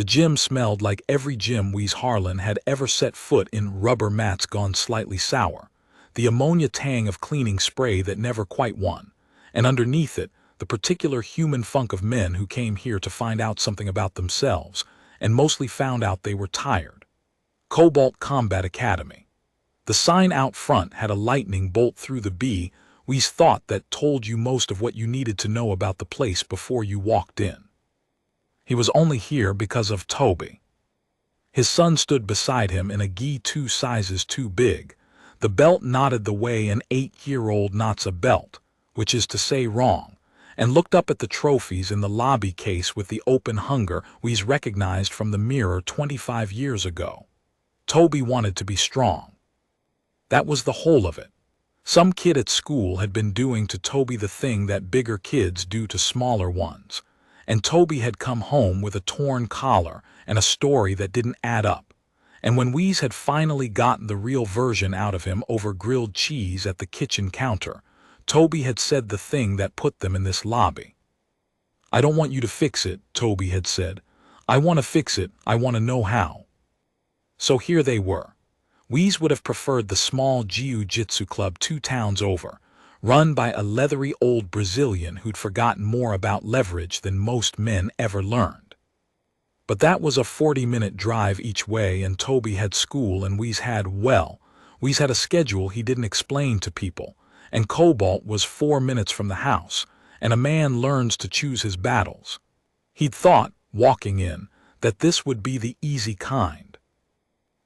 The gym smelled like every gym Wheeze Harlan had ever set foot in, rubber mats gone slightly sour, the ammonia tang of cleaning spray that never quite won, and underneath it, the particular human funk of men who came here to find out something about themselves, and mostly found out they were tired. Cobalt Combat Academy. The sign out front had a lightning bolt through the B. Wheeze thought that told you most of what you needed to know about the place before you walked in. He was only here because of Toby. His son stood beside him in a gi 2 sizes too big. The belt knotted the way an 8-year-old knots a belt, which is to say wrong, and looked up at the trophies in the lobby case with the open hunger Wheeze recognized from the mirror 25 years ago. Toby wanted to be strong. That was the whole of it. Some kid at school had been doing to Toby the thing that bigger kids do to smaller ones, and Toby had come home with a torn collar and a story that didn't add up. And when Wheeze had finally gotten the real version out of him over grilled cheese at the kitchen counter, Toby had said the thing that put them in this lobby. "I don't want you to fix it," Toby had said. "I want to fix it, I want to know how." So here they were. Wheeze would have preferred the small jiu-jitsu club 2 towns over, run by a leathery old Brazilian who'd forgotten more about leverage than most men ever learned. But that was a 40-minute drive each way, and Toby had school and Wheeze had a schedule he didn't explain to people, and Cobalt was 4 minutes from the house, and a man learns to choose his battles. He'd thought, walking in, that this would be the easy kind.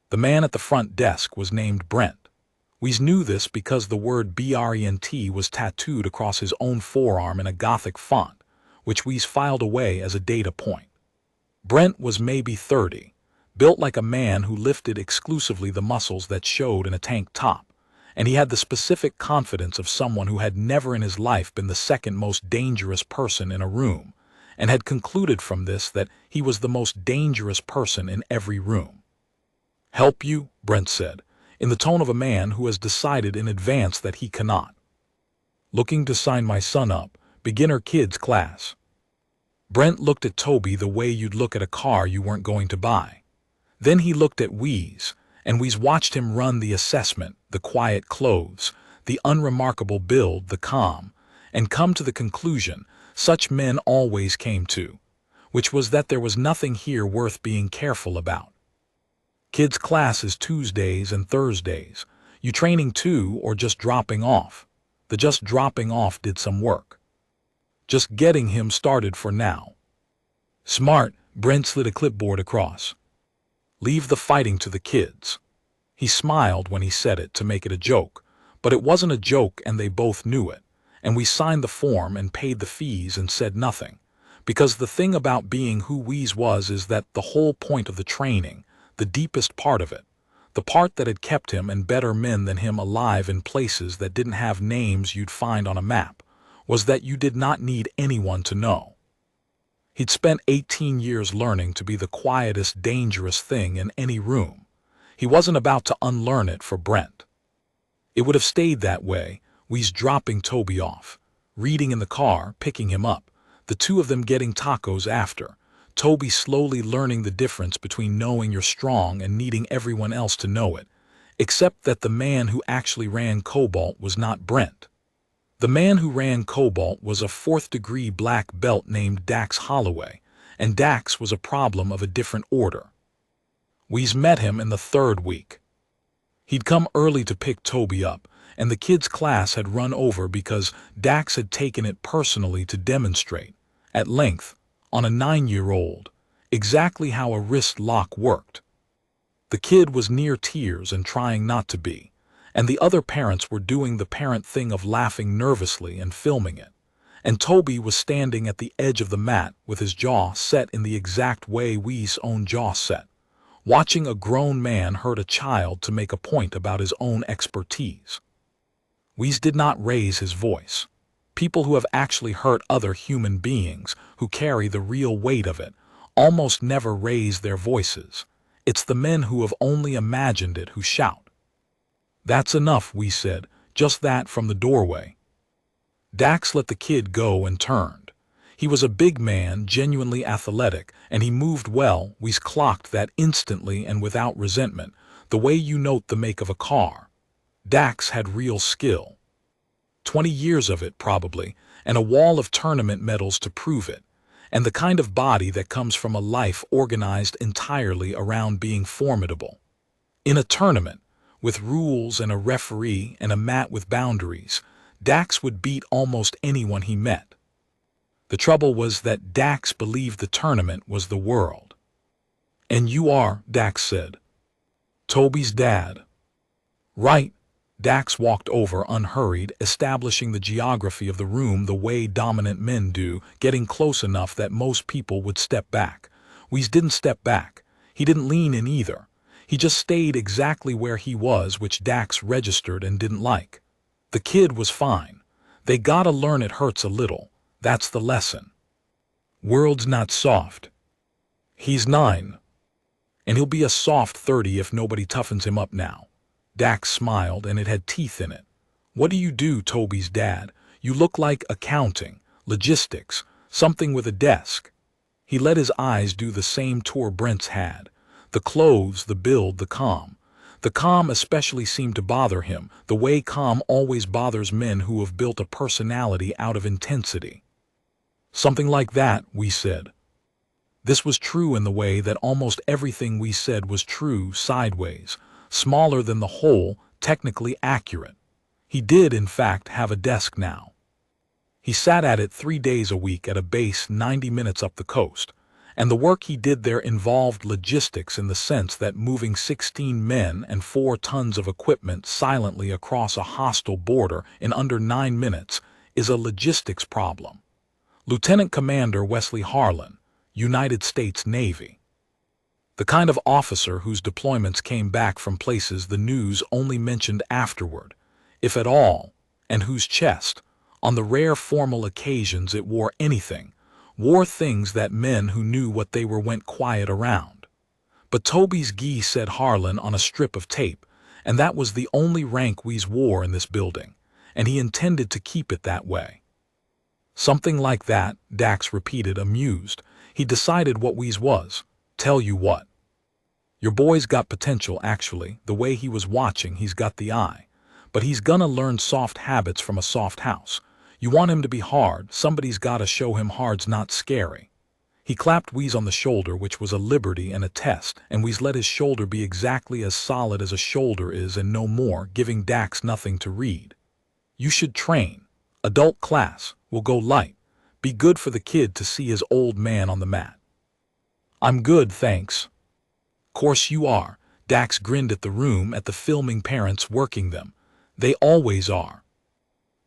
The man at the front desk was named Brent. Wheeze knew this because the word BRENT was tattooed across his own forearm in a Gothic font, which Wheeze filed away as a data point. Brent was maybe 30, built like a man who lifted exclusively the muscles that showed in a tank top, and he had the specific confidence of someone who had never in his life been the second most dangerous person in a room, and had concluded from this that he was the most dangerous person in every room. "Help you?" Brent said, in the tone of a man who has decided in advance that he cannot. "Looking to sign my son up, beginner kids class." Brent looked at Toby the way you'd look at a car you weren't going to buy. Then he looked at Wheeze, and Wheeze watched him run the assessment, the quiet clothes, the unremarkable build, the calm, and come to the conclusion such men always came to, which was that there was nothing here worth being careful about. Kids' class is Tuesdays and Thursdays. You training too, or just dropping off? The just dropping off did some work. Just getting him started for now. Smart, Brent slid a clipboard across. Leave the fighting to the kids. He smiled when he said it to make it a joke, but it wasn't a joke and they both knew it, and we signed the form and paid the fees and said nothing, because the thing about being who Wheeze was is that the whole point of the training, the deepest part of it, the part that had kept him and better men than him alive in places that didn't have names you'd find on a map, was that you did not need anyone to know. He'd spent 18 years learning to be the quietest, dangerous thing in any room. He wasn't about to unlearn it for Brent. It would have stayed that way, Wheeze dropping Toby off, reading in the car, picking him up, the two of them getting tacos after, Toby slowly learning the difference between knowing you're strong and needing everyone else to know it, except that the man who actually ran Cobalt was not Brent. The man who ran Cobalt was a 4th-degree black belt named Dax Holloway, and Dax was a problem of a different order. Wheeze met him in the 3rd week. He'd come early to pick Toby up, and the kids' class had run over because Dax had taken it personally to demonstrate, at length, on a 9-year-old, exactly how a wrist lock worked. The kid was near tears and trying not to be, and the other parents were doing the parent thing of laughing nervously and filming it, and Toby was standing at the edge of the mat with his jaw set in the exact way Wheeze's own jaw set, watching a grown man hurt a child to make a point about his own expertise. Wheeze did not raise his voice. People who have actually hurt other human beings, who carry the real weight of it, almost never raise their voices. It's the men who have only imagined it who shout. "That's enough," we said, just that from the doorway. Dax let the kid go and turned. He was a big man, genuinely athletic, and he moved well. We clocked that instantly and without resentment, the way you note the make of a car. Dax had real skill. 20 years of it, probably, and a wall of tournament medals to prove it, and the kind of body that comes from a life organized entirely around being formidable. In a tournament, with rules and a referee and a mat with boundaries, Dax would beat almost anyone he met. The trouble was that Dax believed the tournament was the world. "And you are," Dax said. "Toby's dad." "Right." Dax walked over unhurried, establishing the geography of the room the way dominant men do, getting close enough that most people would step back. Weez didn't step back. He didn't lean in either. He just stayed exactly where he was, which Dax registered and didn't like. The kid was fine. They gotta learn it hurts a little. That's the lesson. World's not soft. He's 9. And he'll be a soft 30 if nobody toughens him up now. Dax smiled, and it had teeth in it. "What do you do, Toby's dad? You look like accounting, logistics, something with a desk." He let his eyes do the same tour Brent's had. The clothes, the build, the calm. The calm especially seemed to bother him, the way calm always bothers men who have built a personality out of intensity. "Something like that," we said. This was true in the way that almost everything we said was true sideways, smaller than the whole, technically accurate. He did, in fact, have a desk now. He sat at it 3 days a week at a base 90 minutes up the coast, and the work he did there involved logistics in the sense that moving 16 men and 4 tons of equipment silently across a hostile border in under 9 minutes is a logistics problem. Lieutenant Commander Wesley Harlan, United States Navy. The kind of officer whose deployments came back from places the news only mentioned afterward, if at all, and whose chest, on the rare formal occasions it wore anything, wore things that men who knew what they were went quiet around. But Toby's gi said Harlan on a strip of tape, and that was the only rank Weez wore in this building, and he intended to keep it that way. "Something like that," Dax repeated, amused. He decided what Weez was. "Tell you what. Your boy's got potential, actually. The way he was watching, he's got the eye. But he's gonna learn soft habits from a soft house. You want him to be hard, somebody's gotta show him hard's not scary." He clapped Weez on the shoulder, which was a liberty and a test, and Weez let his shoulder be exactly as solid as a shoulder is and no more, giving Dax nothing to read. "You should train. Adult class. Will go light. Be good for the kid to see his old man on the mat." "I'm good, thanks." "Course you are." Dax grinned at the room, at the filming parents working them. "They always are."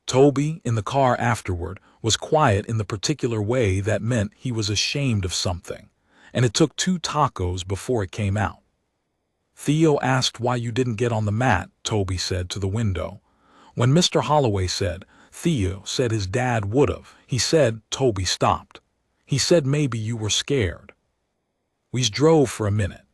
Toby, in the car afterward, was quiet in the particular way that meant he was ashamed of something, and it took 2 tacos before it came out. "Theo asked why you didn't get on the mat," Toby said to the window. "When Mr. Holloway said, Theo said his dad would've, he said," Toby stopped. "He said maybe you were scared." We drove for a minute.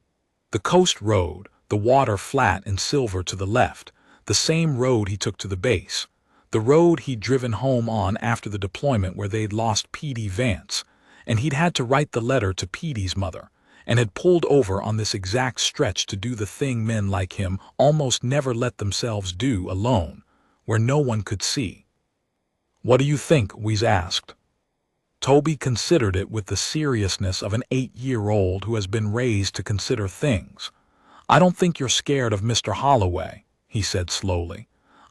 The coast road, the water flat and silver to the left, the same road he took to the base, the road he'd driven home on after the deployment where they'd lost Petey Vance, and he'd had to write the letter to Petey's mother, and had pulled over on this exact stretch to do the thing men like him almost never let themselves do alone, where no one could see. "What do you think?" Weez asked. Toby considered it with the seriousness of an 8-year-old who has been raised to consider things. "I don't think you're scared of Mr. Holloway," he said slowly.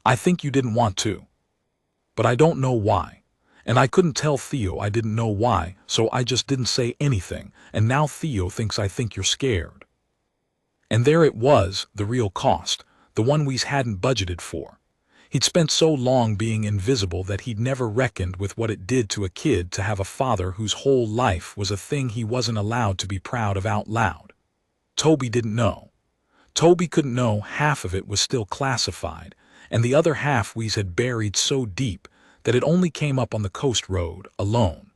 "I think you didn't want to. But I don't know why. And I couldn't tell Theo I didn't know why, so I just didn't say anything, and now Theo thinks I think you're scared." And there it was, the real cost, the one Weez hadn't budgeted for. He'd spent so long being invisible that he'd never reckoned with what it did to a kid to have a father whose whole life was a thing he wasn't allowed to be proud of out loud. Toby didn't know. Toby couldn't know half of it was still classified, and the other half Weez had buried so deep that it only came up on the coast road, alone.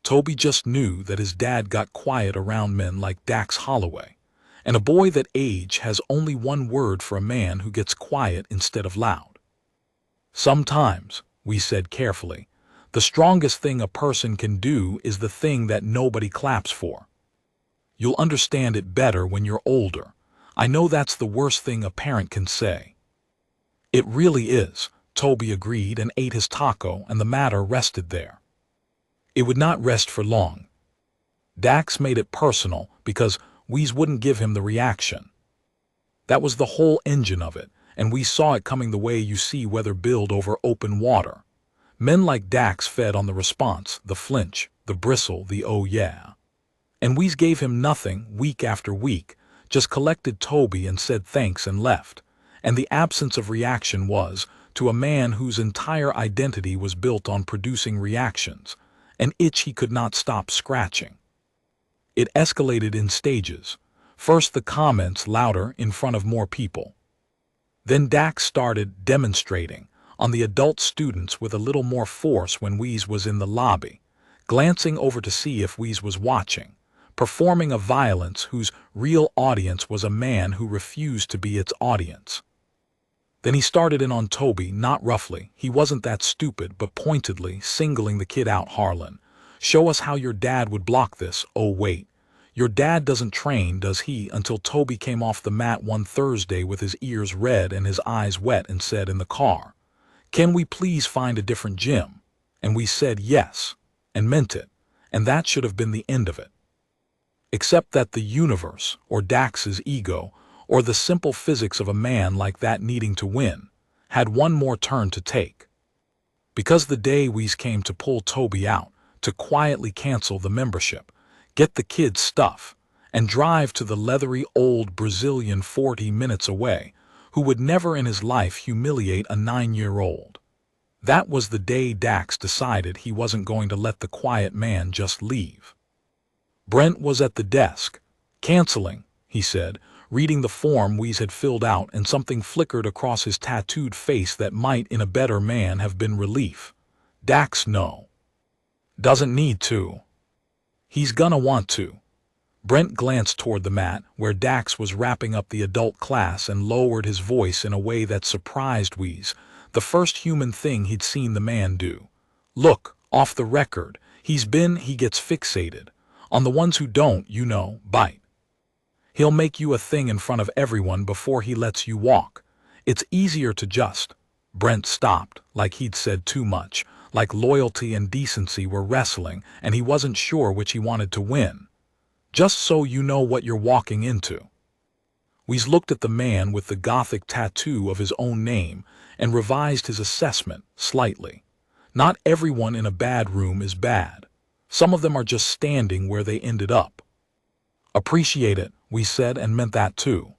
Toby just knew that his dad got quiet around men like Dax Holloway, and a boy that age has only one word for a man who gets quiet instead of loud. "Sometimes," we said carefully, The strongest thing a person can do is the thing that nobody claps for. You'll understand it better when you're older. I know that's the worst thing a parent can say. It really is, Toby agreed and ate his taco, and the matter rested there. It would not rest for long. Dax made it personal because Wheeze wouldn't give him the reaction. That was the whole engine of it, and we saw it coming the way you see weather build over open water. Men like Dax fed on the response, the flinch, the bristle, the oh yeah. And Wheeze gave him nothing week after week, just collected Toby and said thanks and left. And the absence of reaction was, to a man whose entire identity was built on producing reactions, an itch he could not stop scratching. It escalated in stages. First the comments louder in front of more people. Then Dax started demonstrating on the adult students with a little more force when Wheeze was in the lobby, glancing over to see if Wheeze was watching, performing a violence whose real audience was a man who refused to be its audience. Then he started in on Toby, not roughly, he wasn't that stupid, but pointedly, singling the kid out. Harlan, show us how your dad would block this. Oh wait, your dad doesn't train, does he? Until Toby came off the mat one Thursday with his ears red and his eyes wet and said in the car, "Can we please find a different gym?" And we said yes, and meant it, and that should have been the end of it. Except that the universe, or Dax's ego, or the simple physics of a man like that needing to win, had one more turn to take. Because the day Wheeze came to pull Toby out, to quietly cancel the membership, get the kid's stuff, and drive to the leathery old Brazilian 40 minutes away, who would never in his life humiliate a 9-year-old. That was the day Dax decided he wasn't going to let the quiet man just leave. Brent was at the desk. "Canceling," he said, reading the form Wheeze had filled out, and something flickered across his tattooed face that might, in a better man, have been relief. Dax, no. Doesn't need to. He's gonna want to. Brent glanced toward the mat, where Dax was wrapping up the adult class, and lowered his voice in a way that surprised Wheeze, the first human thing he'd seen the man do. "Look, off the record, he gets fixated. On the ones who don't, you know, bite. He'll make you a thing in front of everyone before he lets you walk. It's easier to just—" Brent stopped, like he'd said too much, like loyalty and decency were wrestling, and he wasn't sure which he wanted to win. "Just so you know what you're walking into." Wheeze looked at the man with the gothic tattoo of his own name and revised his assessment slightly. Not everyone in a bad room is bad. Some of them are just standing where they ended up. "Appreciate it," we said, and meant that too.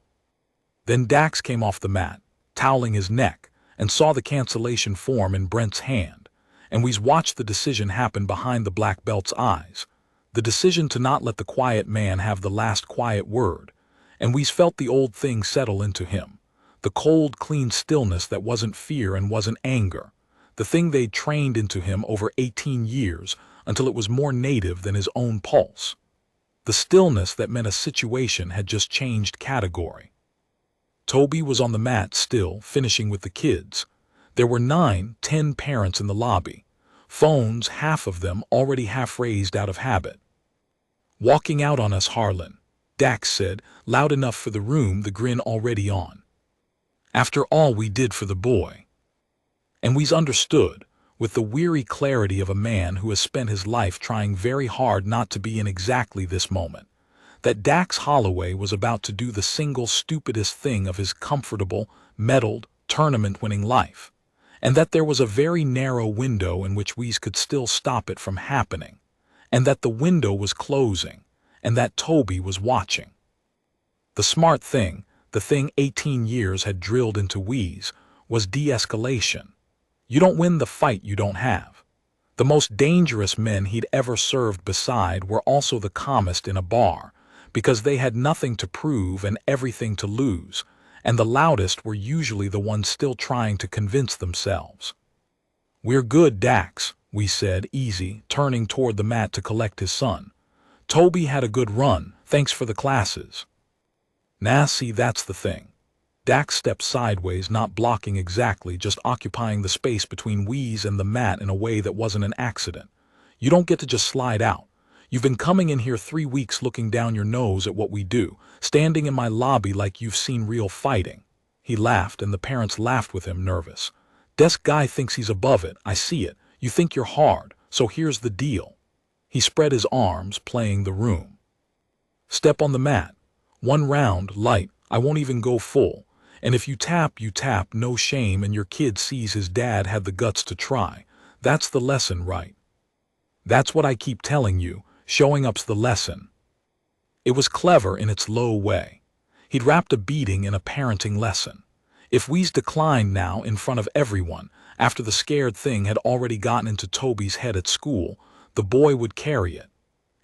Then Dax came off the mat, toweling his neck, and saw the cancellation form in Brent's hand, and we watched the decision happen behind the black belt's eyes, the decision to not let the quiet man have the last quiet word, and we felt the old thing settle into him, the cold, clean stillness that wasn't fear and wasn't anger, the thing they'd trained into him over 18 years until it was more native than his own pulse. The stillness that meant a situation had just changed category. Toby was on the mat still, finishing with the kids. There were 9-10 parents in the lobby, phones, half of them already half raised out of habit. "Walking out on us, Harlan," Dax said, loud enough for the room, the grin already on. "After all we did for the boy." And we's understood, with the weary clarity of a man who has spent his life trying very hard not to be in exactly this moment, that Dax Holloway was about to do the single stupidest thing of his comfortable, medaled, tournament-winning life, and that there was a very narrow window in which we could still stop it from happening, and that the window was closing, and that Toby was watching. The smart thing, the thing 18 years had drilled into Wheeze, was de-escalation. You don't win the fight you don't have. The most dangerous men he'd ever served beside were also the calmest in a bar, because they had nothing to prove and everything to lose, and the loudest were usually the ones still trying to convince themselves. "We're good, Dax," we said, easy, turning toward the mat to collect his son. "Toby had a good run, thanks for the classes." "Nah, see, that's the thing. Dax stepped sideways, not blocking exactly, just occupying the space between Wheeze and the mat in a way that wasn't an accident. You don't get to just slide out. You've been coming in here 3 weeks looking down your nose at what we do, standing in my lobby like you've seen real fighting. He laughed, and the parents laughed with him, nervous. Desk guy thinks he's above it, I see it. You think you're hard, so here's the deal. He spread his arms, playing the room. Step on the mat. 1 round, light, I won't even go full. And if you tap, no shame, and your kid sees his dad had the guts to try. That's the lesson, right? That's what I keep telling you, showing up's the lesson. It was clever in its low way. He'd wrapped a beating in a parenting lesson. If Wheeze declined now in front of everyone, after the scared thing had already gotten into Toby's head at school, the boy would carry it.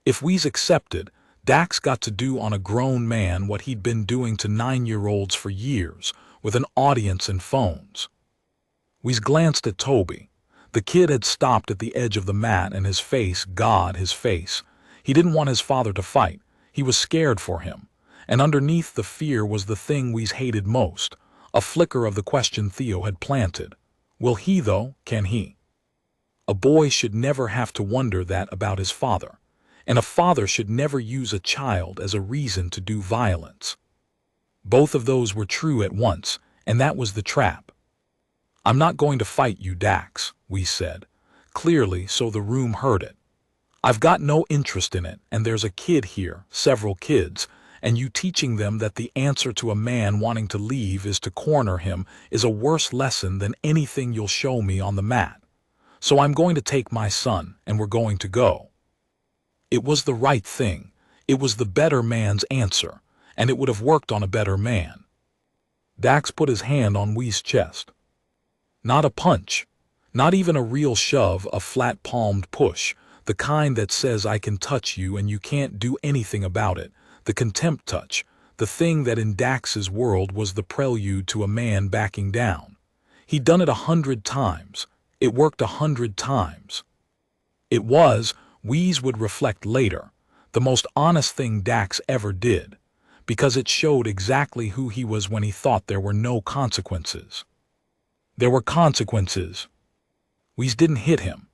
If Wheeze accepted, Dax got to do on a grown man what he'd been doing to 9-year-olds for years, with an audience and phones. Wheeze glanced at Toby. The kid had stopped at the edge of the mat, and his face, God, his face. He didn't want his father to fight. He was scared for him. And underneath the fear was the thing Wheeze hated most, a flicker of the question Theo had planted. Will he, though? Can he? A boy should never have to wonder that about his father. And a father should never use a child as a reason to do violence. Both of those were true at once, and that was the trap. I'm not going to fight you, Dax, Wheeze said, clearly so the room heard it. I've got no interest in it, and there's a kid here, several kids, and you teaching them that the answer to a man wanting to leave is to corner him is a worse lesson than anything you'll show me on the mat. So I'm going to take my son, and we're going to go. It was the right thing. It was the better man's answer, and it would have worked on a better man. Dax put his hand on Wheeze's chest. Not a punch. Not even a real shove, a flat-palmed push, the kind that says I can touch you and you can't do anything about it, the contempt touch, the thing that in Dax's world was the prelude to a man backing down. He'd done it 100 times. It worked 100 times. It was, Wheeze would reflect later, the most honest thing Dax ever did, because it showed exactly who he was when he thought there were no consequences. There were consequences. Wheeze didn't hit him.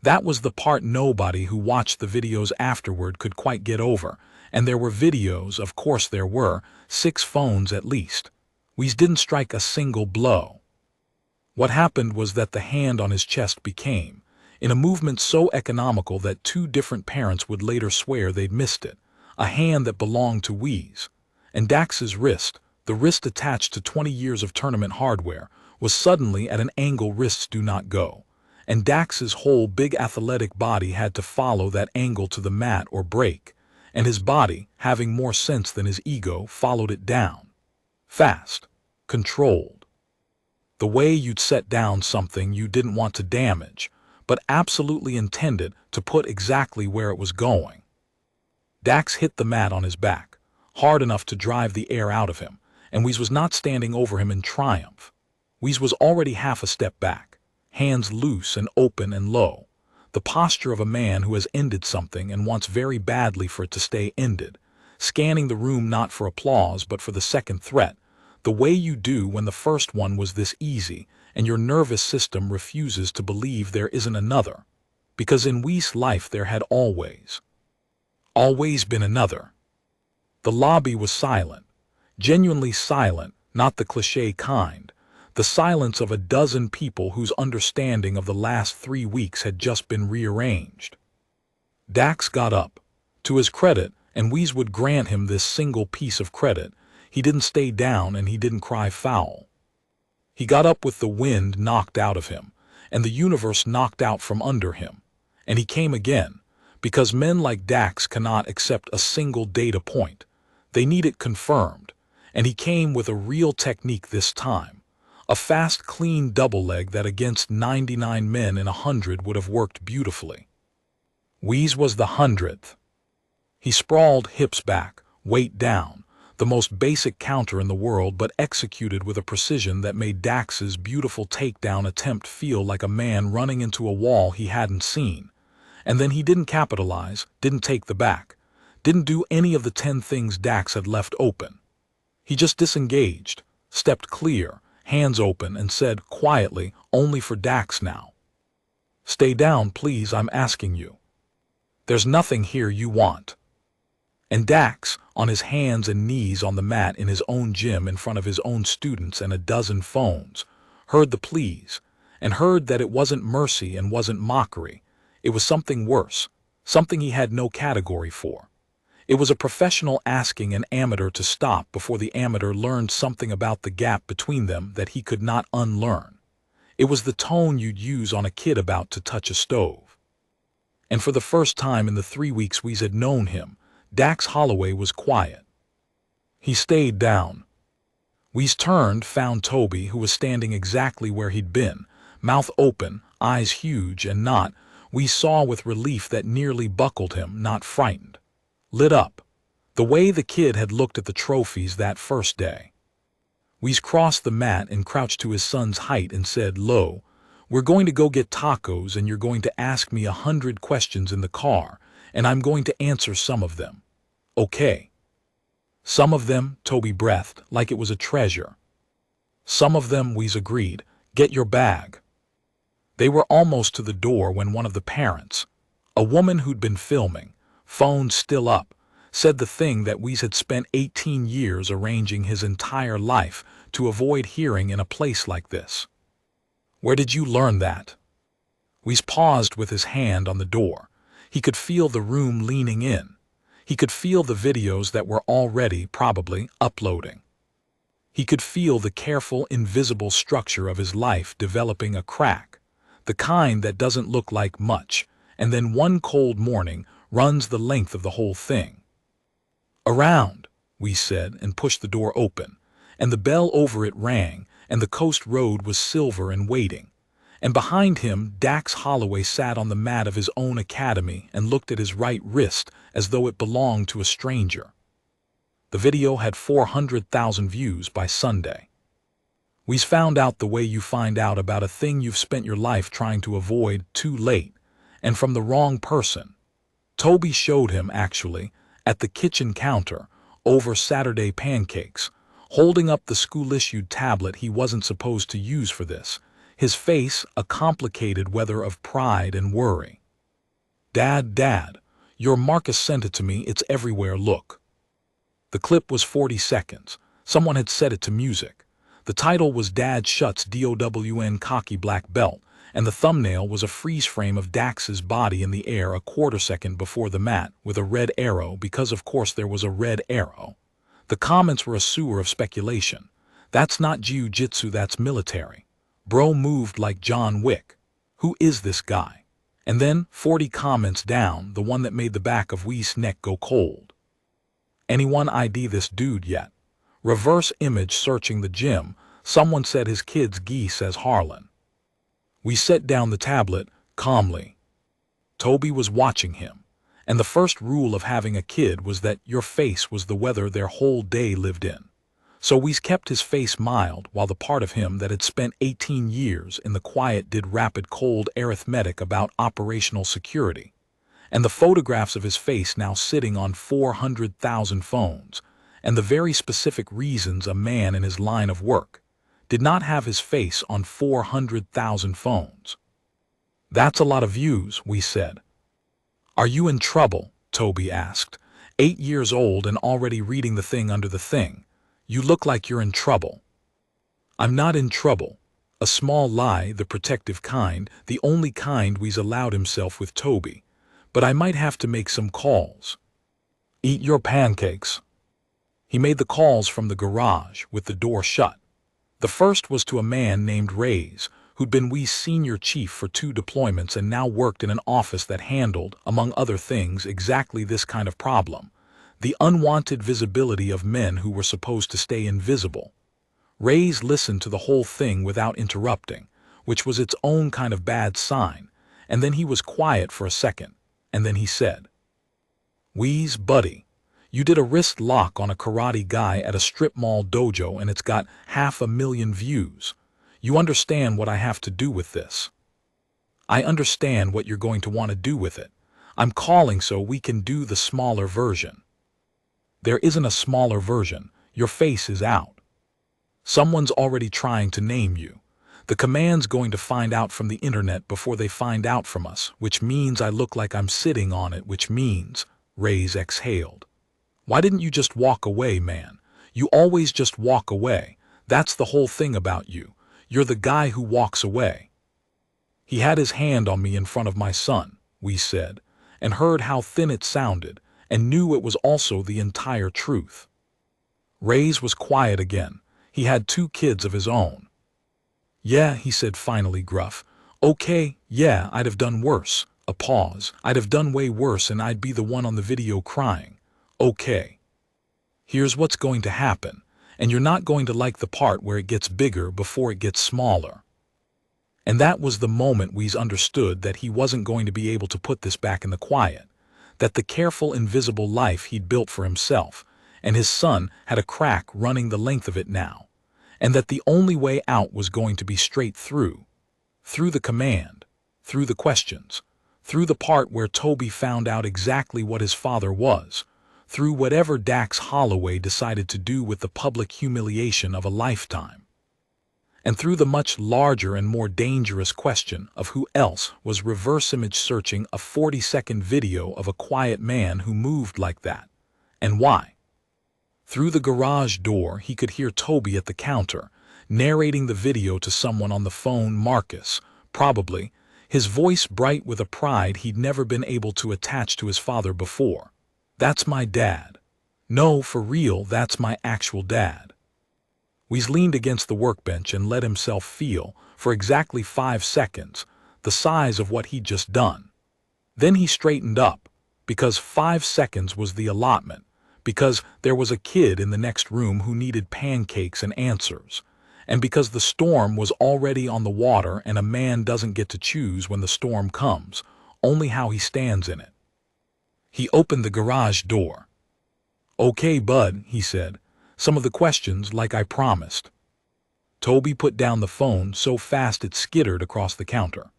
That was the part nobody who watched the videos afterward could quite get over, and there were videos, of course there were, 6 phones at least. Wheeze didn't strike a single blow. What happened was that the hand on his chest became, in a movement so economical that 2 different parents would later swear they'd missed it, a hand that belonged to Wheeze. And Dax's wrist, the wrist attached to 20 years of tournament hardware, was suddenly at an angle wrists do not go. And Dax's whole big athletic body had to follow that angle to the mat or break, and his body, having more sense than his ego, followed it down. Fast. Controlled. The way you'd set down something you didn't want to damage, but absolutely intended to put exactly where it was going. Dax hit the mat on his back, hard enough to drive the air out of him, and Wheeze was not standing over him in triumph. Wheeze was already half a step back, hands loose and open and low, the posture of a man who has ended something and wants very badly for it to stay ended, scanning the room not for applause but for the second threat, the way you do when the first one was this easy and your nervous system refuses to believe there isn't another, because in Wheeze's life there had always been another. The lobby was silent, genuinely silent, not the cliché kind, the silence of a dozen people whose understanding of the last 3 weeks had just been rearranged. Dax got up. To his credit, and Wheeze would grant him this single piece of credit, he didn't stay down and he didn't cry foul. He got up with the wind knocked out of him, and the universe knocked out from under him. And he came again, because men like Dax cannot accept a single data point. They need it confirmed, and he came with a real technique this time. A fast, clean double leg that against 99 men in 100 would have worked beautifully. Wheeze was the 100th. He sprawled, hips back, weight down, the most basic counter in the world, but executed with a precision that made Dax's beautiful takedown attempt feel like a man running into a wall he hadn't seen. And then he didn't capitalize, didn't take the back, didn't do any of the 10 things Dax had left open. He just disengaged, stepped clear, hands open, and said quietly, "Only for Dax now. Stay down, please, I'm asking you. There's nothing here you want." And Dax, on his hands and knees on the mat in his own gym in front of his own students and a dozen phones, heard the pleas, and heard that it wasn't mercy and wasn't mockery. It was something worse, something he had no category for. It was a professional asking an amateur to stop before the amateur learned something about the gap between them that he could not unlearn. It was the tone you'd use on a kid about to touch a stove. And for the first time in the 3 weeks we had known him, Dax Holloway was quiet. He stayed down. We's turned, found Toby, who was standing exactly where he'd been, mouth open, eyes huge, and not, we saw with relief that nearly buckled him, not frightened. Lit up. The way the kid had looked at the trophies that first day. We's crossed the mat and crouched to his son's height and said, "Lo, we're going to go get tacos and you're going to ask me 100 questions in the car, and I'm going to answer some of them. Okay." "Some of them," Toby breathed, like it was a treasure. "Some of them," We's agreed. "Get your bag." They were almost to the door when one of the parents, a woman who'd been filming, phone still up, said the thing that Weez had spent 18 years arranging his entire life to avoid hearing in a place like this. "Where did you learn that?" Weez paused with his hand on the door. He could feel the room leaning in. He could feel the videos that were already, probably, uploading. He could feel the careful, invisible structure of his life developing a crack, the kind that doesn't look like much, and then one cold morning runs the length of the whole thing. "Around," we said, and pushed the door open, and the bell over it rang, and the coast road was silver and waiting. And behind him, Dax Holloway sat on the mat of his own academy and looked at his right wrist as though it belonged to a stranger. The video had 400,000 views by Sunday. "We's found out the way you find out about a thing you've spent your life trying to avoid too late, and from the wrong person." Toby showed him, actually, at the kitchen counter, over Saturday pancakes, holding up the school-issued tablet he wasn't supposed to use for this, his face a complicated weather of pride and worry. Dad, your Marcus sent it to me, it's everywhere, look." The clip was 40 seconds. Someone had set it to music. The title was Dad Shuts DOWN Cocky Black Belt, and the thumbnail was a freeze frame of Dax's body in the air a quarter-second before the mat, with a red arrow, because of course there was a red arrow. The comments were a sewer of speculation. "That's not jiu-jitsu, that's military. Bro moved like John Wick. Who is this guy?" And then, 40 comments down, the one that made the back of Weez's neck go cold. "Anyone ID this dude yet?" Reverse image searching the gym, someone said his kid's geese as Harlan. We set down the tablet, calmly. Toby was watching him, and the first rule of having a kid was that your face was the weather their whole day lived in. So Weez kept his face mild while the part of him that had spent 18 years in the quiet did rapid cold arithmetic about operational security. And the photographs of his face now sitting on 400,000 phones, and the very specific reasons a man in his line of work did not have his face on 400,000 phones. "That's a lot of views," we said. "Are you in trouble?" Toby asked. 8 years old and already reading the thing under the thing. "You look like you're in trouble." "I'm not in trouble." A small lie, the protective kind, the only kind Weez allowed himself with Toby. "But I might have to make some calls." "Eat your pancakes." He made the calls from the garage, with the door shut. The first was to a man named Reyes, who'd been Weez's senior chief for 2 deployments and now worked in an office that handled, among other things, exactly this kind of problem: the unwanted visibility of men who were supposed to stay invisible. Reyes listened to the whole thing without interrupting, which was its own kind of bad sign, and then he was quiet for a second, and then he said, "Weez, buddy, you did a wrist lock on a karate guy at a strip mall dojo and it's got 500,000 views. You understand what I have to do with this?" "I understand what you're going to want to do with it. I'm calling so we can do the smaller version." "There isn't a smaller version. Your face is out." Someone's already trying to name you. The command's going to find out from the internet before they find out from us, which means I look like I'm sitting on it, which means, Reyes exhaled. Why didn't you just walk away, man? You always just walk away. That's the whole thing about you. You're the guy who walks away. He had his hand on me in front of my son, we said, and heard how thin it sounded, and knew it was also the entire truth. Reyes was quiet again. He had 2 kids of his own. Yeah, he said finally gruff. Okay, yeah, I'd have done worse. A pause. I'd have done way worse and I'd be the one on the video crying. Okay. Here's what's going to happen, and you're not going to like the part where it gets bigger before it gets smaller. And that was the moment we understood that he wasn't going to be able to put this back in the quiet, that the careful, invisible life he'd built for himself and his son had a crack running the length of it now, and that the only way out was going to be straight through the command, through the questions, through the part where Toby found out exactly what his father was, through whatever Dax Holloway decided to do with the public humiliation of a lifetime, and through the much larger and more dangerous question of who else was reverse image searching a 40-second video of a quiet man who moved like that, and why. Through the garage door, he could hear Toby at the counter, narrating the video to someone on the phone, Marcus, probably, his voice bright with a pride he'd never been able to attach to his father before. That's my dad. No, for real, that's my actual dad. Weez leaned against the workbench and let himself feel, for exactly 5 seconds, the size of what he'd just done. Then he straightened up, because 5 seconds was the allotment, because there was a kid in the next room who needed pancakes and answers, and because the storm was already on the water and a man doesn't get to choose when the storm comes, only how he stands in it. He opened the garage door. Okay, bud, he said, some of the questions like I promised. Toby put down the phone so fast it skittered across the counter.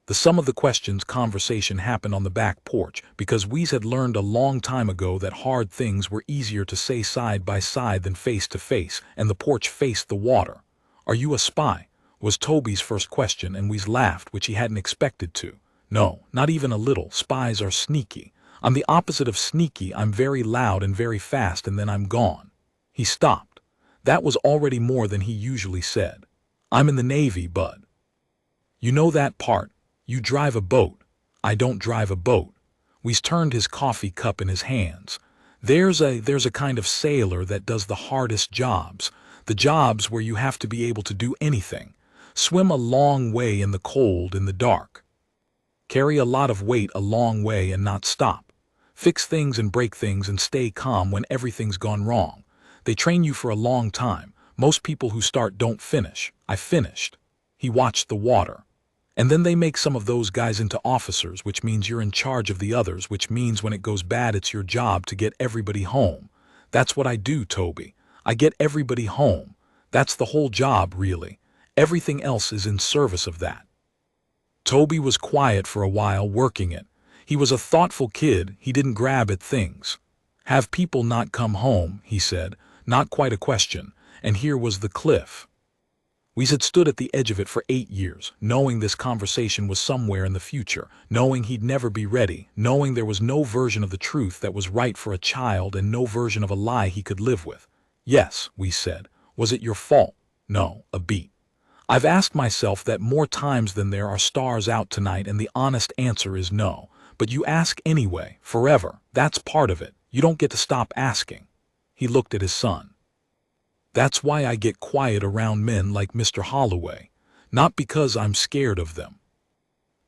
The sum of the questions conversation happened on the back porch because Weez had learned a long time ago that hard things were easier to say side by side than face to face, and the porch faced the water. Are you a spy? Was Toby's first question, and Weez laughed, which he hadn't expected to. No, not even a little. Spies are sneaky. I'm the opposite of sneaky. I'm very loud and very fast, and then I'm gone. He stopped. That was already more than he usually said. I'm in the Navy, bud. You know that part. You drive a boat. I don't drive a boat. Weez turned his coffee cup in his hands. There's a kind of sailor that does the hardest jobs, the jobs where you have to be able to do anything. Swim a long way in the cold, in the dark. Carry a lot of weight a long way and not stop. Fix things and break things and stay calm when everything's gone wrong. They train you for a long time. Most people who start don't finish. I finished. He watched the water. And then they make some of those guys into officers, which means you're in charge of the others, which means when it goes bad, it's your job to get everybody home. That's what I do, Toby. I get everybody home. That's the whole job, really. Everything else is in service of that. Toby was quiet for a while, working it. He was a thoughtful kid. He didn't grab at things. Have people not come home, he said. Not quite a question. And here was the cliff. Weez had stood at the edge of it for 8 years, knowing this conversation was somewhere in the future, knowing he'd never be ready, knowing there was no version of the truth that was right for a child and no version of a lie he could live with. Yes, Weez said. Was it your fault? No, a beat. I've asked myself that more times than there are stars out tonight, and the honest answer is no. But you ask anyway, forever. That's part of it. You don't get to stop asking. He looked at his son. That's why I get quiet around men like Mr. Holloway. Not because I'm scared of them.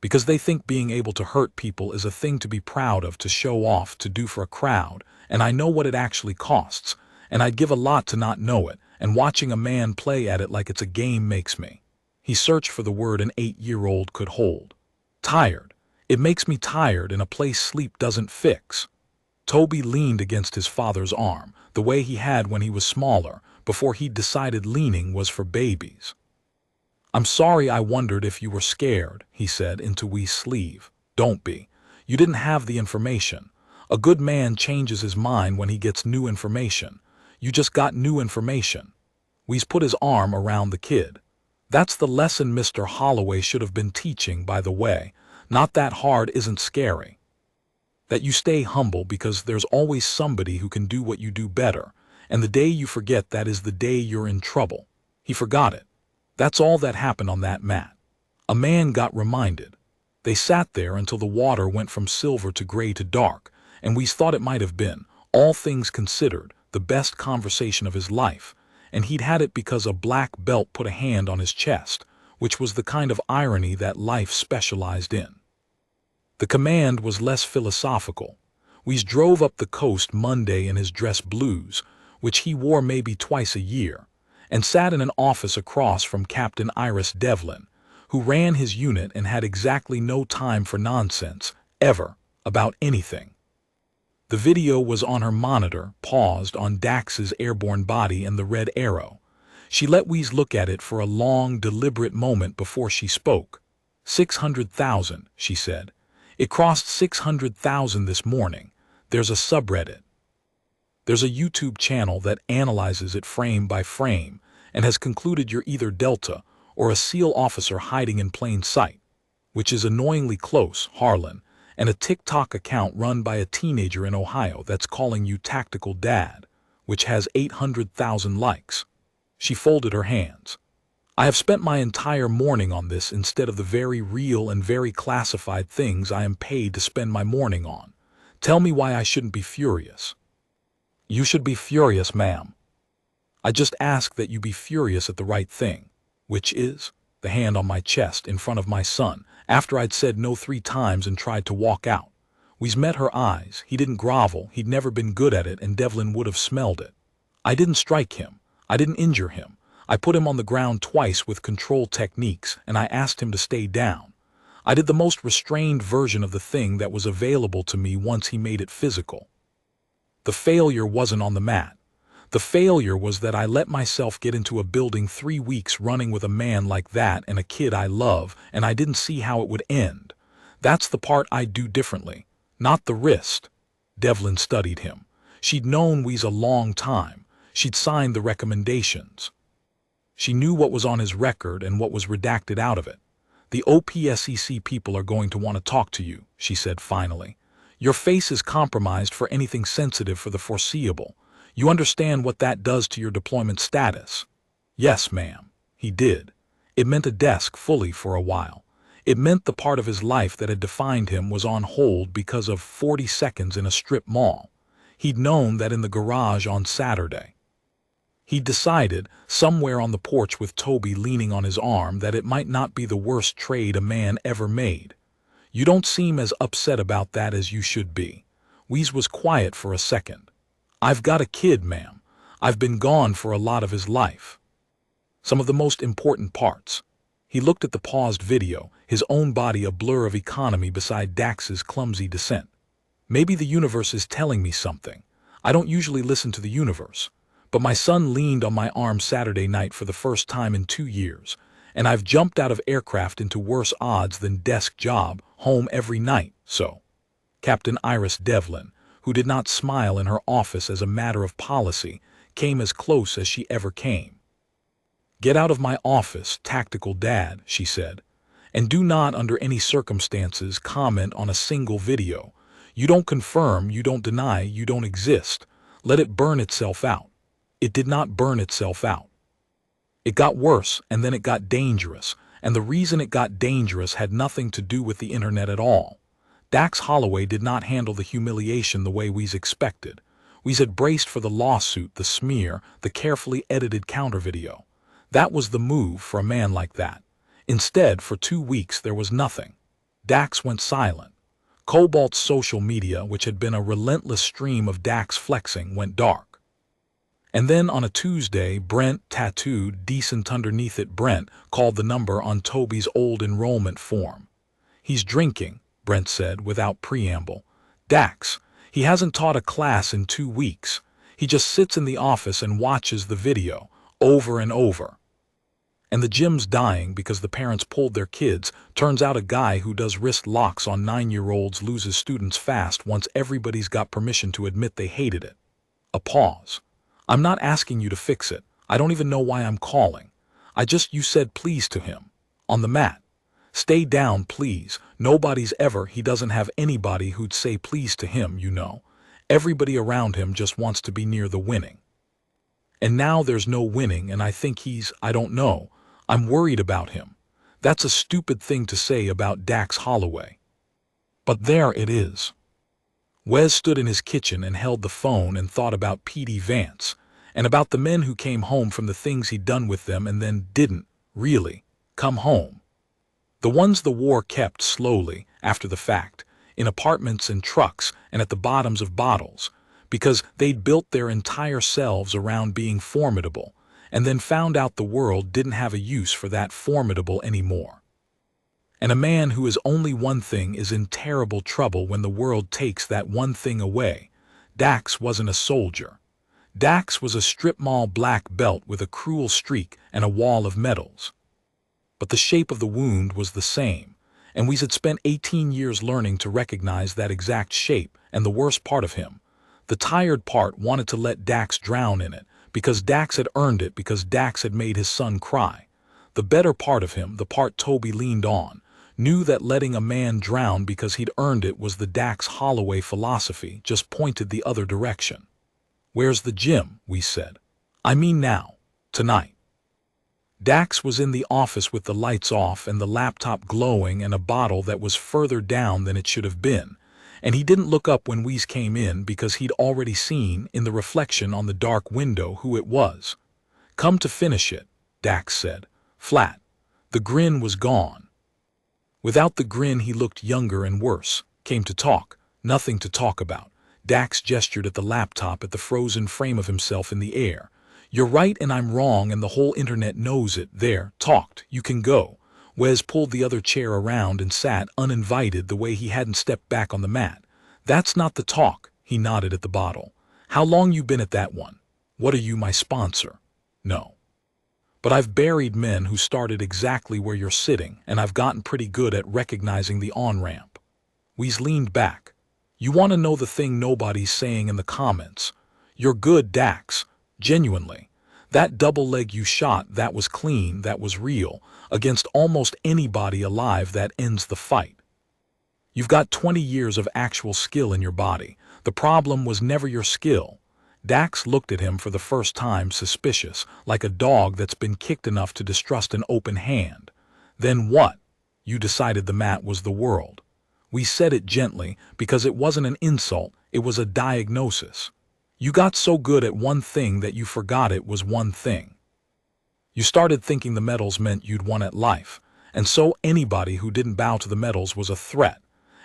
Because they think being able to hurt people is a thing to be proud of, to show off, to do for a crowd, and I know what it actually costs, and I'd give a lot to not know it, and watching a man play at it like it's a game makes me. He searched for the word an 8-year-old could hold. Tired. It makes me tired in a place sleep doesn't fix. Toby leaned against his father's arm, the way he had when he was smaller, before he'd decided leaning was for babies. I'm sorry, I wondered if you were scared, he said into Weez's sleeve. Don't be. You didn't have the information. A good man changes his mind when he gets new information. You just got new information. Weez put his arm around the kid. That's the lesson Mr. Holloway should have been teaching, by the way. Not that hard isn't scary. That you stay humble because there's always somebody who can do what you do better, and the day you forget that is the day you're in trouble. He forgot it. That's all that happened on that mat. A man got reminded. They sat there until the water went from silver to gray to dark, and Weez thought it might have been, all things considered, the best conversation of his life, and he'd had it because a black belt put a hand on his chest, which was the kind of irony that life specialized in. The command was less philosophical. Weez drove up the coast Monday in his dress blues, which he wore maybe twice a year, and sat in an office across from Captain Iris Devlin, who ran his unit and had exactly no time for nonsense, ever, about anything. The video was on her monitor, paused on Dax's airborne body and the red arrow. She let Weez look at it for a long, deliberate moment before she spoke. 600,000, she said. It crossed 600,000 this morning. There's a subreddit. There's a YouTube channel that analyzes it frame by frame and has concluded you're either Delta or a SEAL officer hiding in plain sight, which is annoyingly close, Harlan, and a TikTok account run by a teenager in Ohio that's calling you Tactical Dad, which has 800,000 likes. She folded her hands. I have spent my entire morning on this instead of the very real and very classified things I am paid to spend my morning on. Tell me why I shouldn't be furious. You should be furious, ma'am. I just ask that you be furious at the right thing, which is the hand on my chest in front of my son, after I'd said no 3 times and tried to walk out. Weez met her eyes. He didn't grovel. He'd never been good at it, and Devlin would have smelled it. I didn't strike him. I didn't injure him. I put him on the ground twice with control techniques, and I asked him to stay down. I did the most restrained version of the thing that was available to me once he made it physical. The failure wasn't on the mat. The failure was that I let myself get into a building 3 weeks running with a man like that and a kid I love, and I didn't see how it would end. That's the part I'd do differently, not the wrist. Devlin studied him. She'd known Weez a long time. She'd signed the recommendations. She knew what was on his record and what was redacted out of it. The OPSEC people are going to want to talk to you, she said finally. Your face is compromised for anything sensitive for the foreseeable. You understand what that does to your deployment status? Yes, ma'am. He did. It meant a desk fully for a while. It meant the part of his life that had defined him was on hold because of 40 seconds in a strip mall. He'd known that in the garage on Saturday. He decided, somewhere on the porch with Toby leaning on his arm, that it might not be the worst trade a man ever made. You don't seem as upset about that as you should be. Weez was quiet for a second. I've got a kid, ma'am. I've been gone for a lot of his life. Some of the most important parts. He looked at the paused video, his own body a blur of economy beside Dax's clumsy descent. Maybe the universe is telling me something. I don't usually listen to the universe. But my son leaned on my arm Saturday night for the first time in 2 years, and I've jumped out of aircraft into worse odds than desk job, home every night, so. Captain Iris Devlin, who did not smile in her office as a matter of policy, came as close as she ever came. Get out of my office, Tactical Dad, she said, and do not under any circumstances comment on a single video. You don't confirm, you don't deny, you don't exist. Let it burn itself out. It did not burn itself out. It got worse, and then it got dangerous, and the reason it got dangerous had nothing to do with the internet at all. Dax Holloway did not handle the humiliation the way Weez expected. Weez had braced for the lawsuit, the smear, the carefully edited counter video. That was the move for a man like that. Instead, for 2 weeks there was nothing. Dax went silent. Cobalt's social media, which had been a relentless stream of Dax flexing, went dark. And then on a Tuesday, Brent, tattooed decent underneath it, Brent called the number on Toby's old enrollment form. He's drinking, Brent said without preamble. Dax, he hasn't taught a class in 2 weeks. He just sits in the office and watches the video, over and over. And the gym's dying because the parents pulled their kids. Turns out a guy who does wrist locks on 9-year-olds loses students fast once everybody's got permission to admit they hated it. A pause. I'm not asking you to fix it. I don't even know why I'm calling. You said please to him. On the mat. Stay down, please. He doesn't have anybody who'd say please to him, you know. Everybody around him just wants to be near the winning. And now there's no winning, and I don't know. I'm worried about him. That's a stupid thing to say about Dax Holloway. But there it is. Wes stood in his kitchen and held the phone and thought about P.D. Vance, and about the men who came home from the things he'd done with them and then didn't, really, come home. The ones the war kept slowly, after the fact, in apartments and trucks and at the bottoms of bottles, because they'd built their entire selves around being formidable, and then found out the world didn't have a use for that formidable anymore. And a man who is only one thing is in terrible trouble when the world takes that one thing away. Dax wasn't a soldier. Dax was a strip mall black belt with a cruel streak and a wall of medals. But the shape of the wound was the same, and we had spent 18 years learning to recognize that exact shape, and the worst part of him, the tired part, wanted to let Dax drown in it, because Dax had earned it, because Dax had made his son cry. The better part of him, the part Toby leaned on, knew that letting a man drown because he'd earned it was the Dax Holloway philosophy, just pointed the other direction. Where's the gym? We said. I mean now. Tonight. Dax was in the office with the lights off and the laptop glowing and a bottle that was further down than it should have been, and he didn't look up when Weez came in because he'd already seen, in the reflection on the dark window, who it was. Come to finish it, Dax said. Flat. The grin was gone. Without the grin he looked younger and worse. Came to talk. Nothing to talk about. Dax gestured at the laptop, at the frozen frame of himself in the air. You're right and I'm wrong and the whole internet knows it. There, talked. You can go. Wes pulled the other chair around and sat uninvited, the way he hadn't stepped back on the mat. That's not the talk, he nodded at the bottle. How long you been at that one? What are you, my sponsor? No. But I've buried men who started exactly where you're sitting, and I've gotten pretty good at recognizing the on-ramp. Weez leaned back. You want to know the thing nobody's saying in the comments? You're good, Dax. Genuinely. That double leg you shot, that was clean, that was real, against almost anybody alive. That ends the fight. You've got 20 years of actual skill in your body. The problem was never your skill. Dax looked at him for the first time, suspicious, like a dog that's been kicked enough to distrust an open hand. Then what? You decided the mat was the world. We said it gently, because it wasn't an insult, it was a diagnosis. You got so good at one thing that you forgot it was one thing. You started thinking the medals meant you'd won at life, and so anybody who didn't bow to the medals was a threat,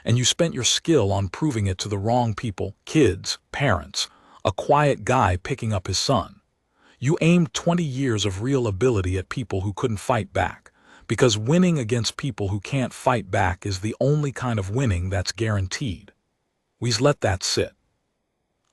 and you spent your skill on proving it to the wrong people, kids, parents, a quiet guy picking up his son. You aimed 20 years of real ability at people who couldn't fight back, because winning against people who can't fight back is the only kind of winning that's guaranteed. We's let that sit.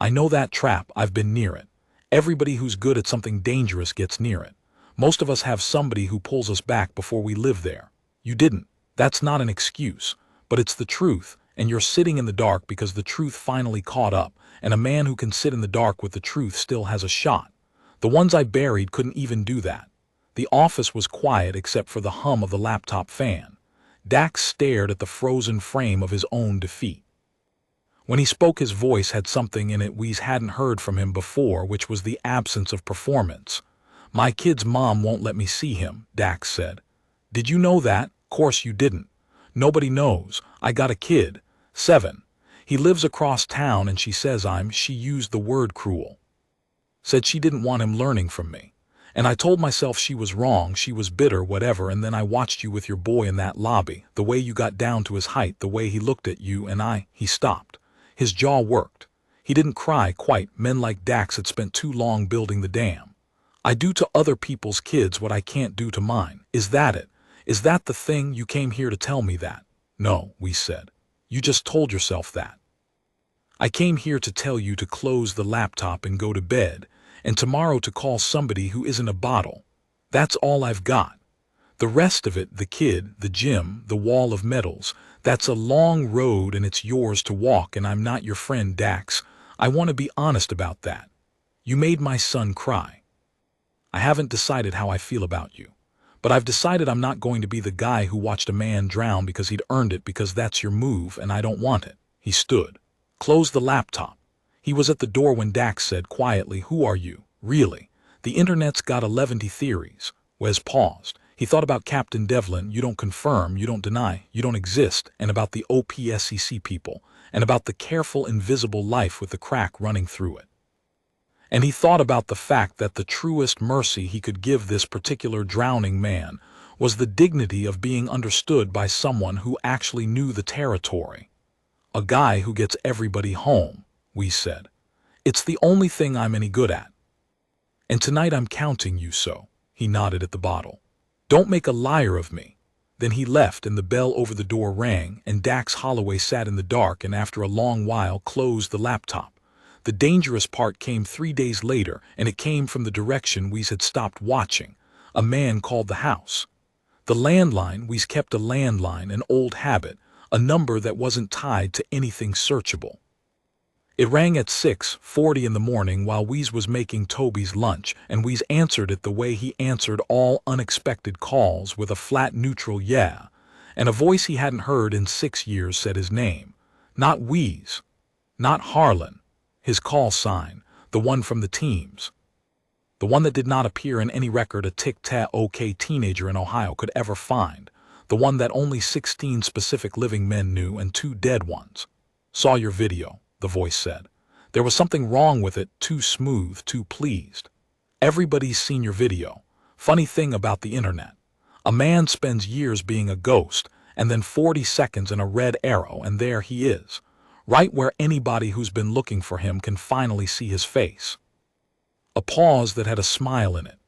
I know that trap, I've been near it. Everybody who's good at something dangerous gets near it. Most of us have somebody who pulls us back before we live there. You didn't. That's not an excuse, but it's the truth, and you're sitting in the dark because the truth finally caught up, and a man who can sit in the dark with the truth still has a shot. The ones I buried couldn't even do that. The office was quiet except for the hum of the laptop fan. Dax stared at the frozen frame of his own defeat. When he spoke, his voice had something in it Weez hadn't heard from him before, which was the absence of performance. My kid's mom won't let me see him, Dax said. Did you know that? Course you didn't. Nobody knows. I got a kid. 7. He lives across town and she says she used the word cruel. Said she didn't want him learning from me. And I told myself she was wrong, she was bitter, whatever, and then I watched you with your boy in that lobby, the way you got down to his height, the way he looked at you, and he stopped. His jaw worked. He didn't cry quite. Men like Dax had spent too long building the dam. I do to other people's kids what I can't do to mine. Is that it? Is that the thing? You came here to tell me that? No, we said. You just told yourself that. I came here to tell you to close the laptop and go to bed, and tomorrow to call somebody who isn't a bottle. That's all I've got. The rest of it, the kid, the gym, the wall of medals, that's a long road and it's yours to walk, and I'm not your friend, Dax. I want to be honest about that. You made my son cry. I haven't decided how I feel about you. But I've decided I'm not going to be the guy who watched a man drown because he'd earned it because that's your move and I don't want it. He stood. Closed the laptop. He was at the door when Dax said quietly, "Who are you? Really? The internet's got 11 theories." Wes paused. He thought about Captain Devlin, you don't confirm, you don't deny, you don't exist, and about the OPSEC people, and about the careful invisible life with the crack running through it. And he thought about the fact that the truest mercy he could give this particular drowning man was the dignity of being understood by someone who actually knew the territory. A guy who gets everybody home, we said. It's the only thing I'm any good at. And tonight I'm counting you so. He nodded at the bottle. Don't make a liar of me. Then he left and the bell over the door rang and Dax Holloway sat in the dark and after a long while closed the laptop. The dangerous part came 3 days later, and it came from the direction Wees had stopped watching. A man called the house. The landline, Wees kept a landline, an old habit, a number that wasn't tied to anything searchable. It rang at 6:40 in the morning while Wees was making Toby's lunch, and Wees answered it the way he answered all unexpected calls, with a flat neutral yeah, and a voice he hadn't heard in 6 years said his name. Not Wees. Not Harlan. His call sign, the one from the teams. The one that did not appear in any record a tic-tac-OK teenager in Ohio could ever find. The one that only 16 specific living men knew and 2 dead ones. Saw your video, the voice said. There was something wrong with it, too smooth, too pleased. Everybody's seen your video. Funny thing about the internet. A man spends years being a ghost, and then 40 seconds in a red arrow, and there he is. Right where anybody who's been looking for him can finally see his face. A pause that had a smile in it.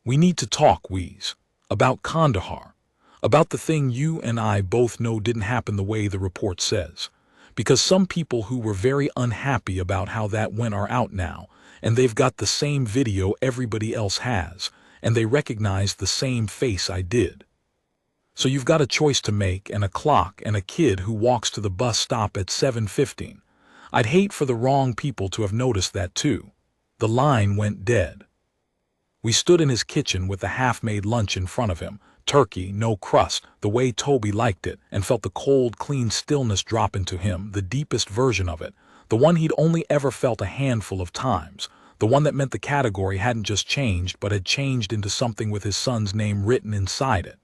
We need to talk, Wees. About Kandahar. About the thing you and I both know didn't happen the way the report says. Because some people who were very unhappy about how that went are out now, and they've got the same video everybody else has, and they recognize the same face I did. So you've got a choice to make, and a clock, and a kid who walks to the bus stop at 7:15. I'd hate for the wrong people to have noticed that too. The line went dead. We stood in his kitchen with the half-made lunch in front of him, turkey, no crust, the way Toby liked it, and felt the cold, clean stillness drop into him, the deepest version of it, the one he'd only ever felt a handful of times, the one that meant the category hadn't just changed but had changed into something with his son's name written inside it.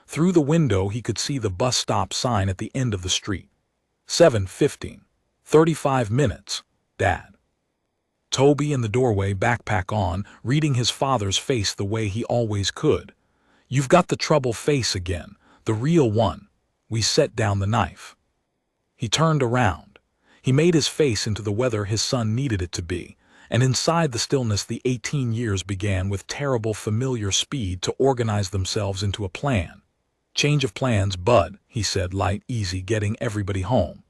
Through the window he could see the bus stop sign at the end of the street. 7:15. 35 minutes, Dad. Toby in the doorway, backpack on, reading his father's face the way he always could. You've got the trouble face again, the real one. We set down the knife. He turned around. He made his face into the weather his son needed it to be, and inside the stillness the 18 years began with terrible familiar speed to organize themselves into a plan. Change of plans, bud, he said, light, easy, getting everybody home.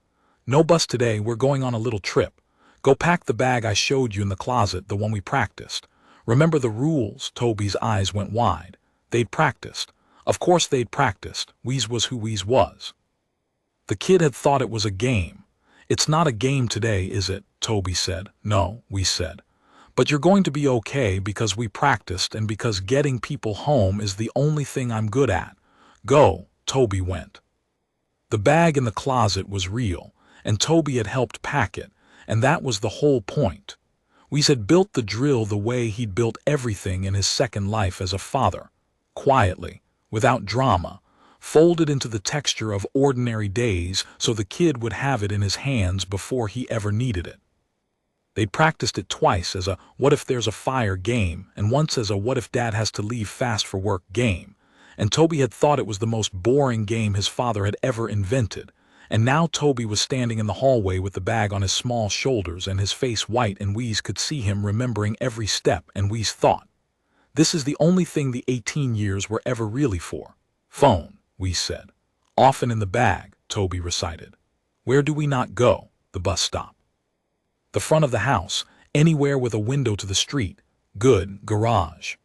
No bus today, we're going on a little trip. Go pack the bag I showed you in the closet, the one we practiced. Remember the rules, Toby's eyes went wide. They'd practiced. Of course they'd practiced. Wees was who Wees was. The kid had thought it was a game. It's not a game today, is it? Toby said. No, we said. But you're going to be okay because we practiced and because getting people home is the only thing I'm good at. Go, Toby went. The bag in the closet was real, and Toby had helped pack it, and that was the whole point. Wees had built the drill the way he'd built everything in his second life as a father. Quietly, without drama, folded into the texture of ordinary days so the kid would have it in his hands before he ever needed it. They'd practiced it twice as a what if there's a fire game and once as a what if dad has to leave fast for work game, and Toby had thought it was the most boring game his father had ever invented, and now Toby was standing in the hallway with the bag on his small shoulders and his face white, and Wees could see him remembering every step, and Wees thought, this is the only thing the 18 years were ever really for. Phone, Wees said. Often in the bag, Toby recited. Where do we not go? The bus stop. The front of the house, anywhere with a window to the street. Good, garage.